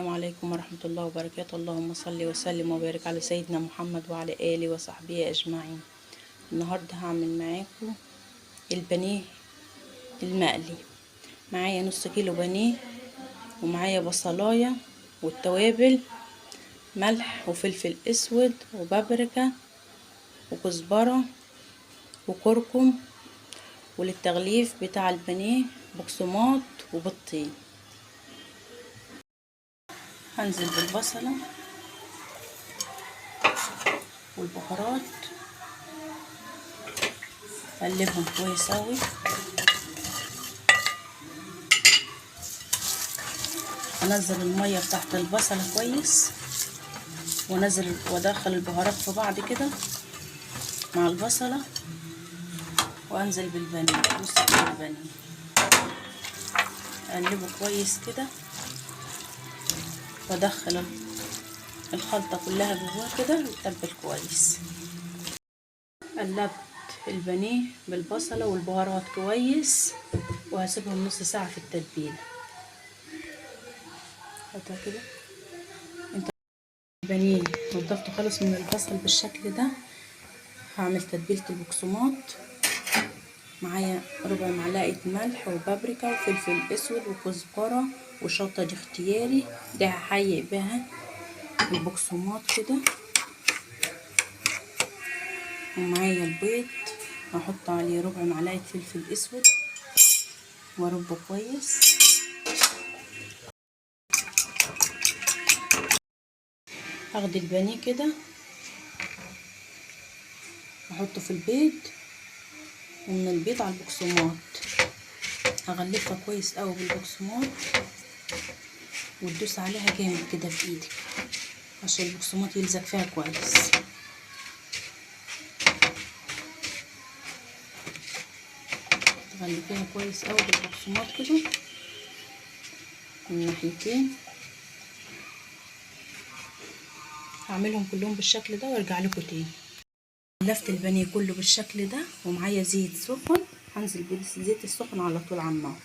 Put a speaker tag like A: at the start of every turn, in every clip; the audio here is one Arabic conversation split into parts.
A: السلام عليكم ورحمة الله وبركاته. اللهم صل وسلم وبارك على سيدنا محمد وعلى آله وصحبه أجمعين. النهاردة هعمل معاكم البانيه المقلي. معايا نص كيلو بانيه، ومعايا بصلاية والتوابل، ملح وفلفل اسود وبابريكا وكزبرة وكركم، وللتغليف بتاع البانيه بقسماط وبطين. هنزل بالبصلة والبهارات، اقلبهم كويس اوي. انزل الميه بتاعت البصله كويس، وانزل وادخل البهارات في بعض كده مع البصله، وانزل بالبانيه نص كيلو البانيه، اقلبه كويس كده، وادخل الخلطه كلها جواه كده واتبل كويس. قلبت البانيه بالبصله والبهارات كويس، وهسيبهم نص ساعه في التتبيله. حطها كده. البانيه نضفته خالص من البصل بالشكل ده. هعمل تتبيله البقسماط، معايا ربع معلقه ملح وبابريكا وفلفل اسود وكزبره وشطه، دي اختياري، ده هحيق بها البقسماط كده. ومعايا البيض، هحط عليه ربع معلقه فلفل اسود واربه كويس. هاخد البانيه كده احطه في البيض، ومن البيض على البقسماط هغلفها كويس قوي بالبقسماط، وتدوس عليها جامد كده بايدك عشان البقسماط يلزق فيها كويس. تغلفيها كويس قوي بالبقسماط كده من ناحيتين. هعملهم كلهم بالشكل ده وارجع لكم تاني. غلفت البانيه كله بالشكل ده، ومعايا زيت سخن، هنزل بالزيت السخن على طول على النار.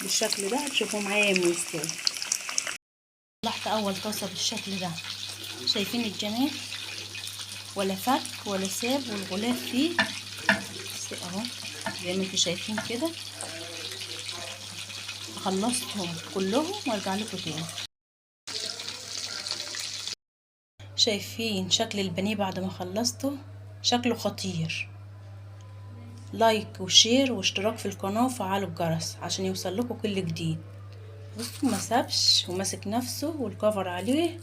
A: بالشكل ده هتشوفوا معايا من يستوي. طلعت اول طاسه بالشكل ده، شايفين الجمال؟ ولا فك ولا ساب، والغلاف فيه اهو زي ما انتوا شايفين كده. خلصتهم كلهم وارجع لكم تاني. شايفين شكل البانيه بعد ما خلصته؟ شكله خطير. لايك وشير واشتراك في القناه وفعلوا الجرس عشان يوصل لكم كل جديد. بصوا ما سابش وماسك نفسه، والكفر عليه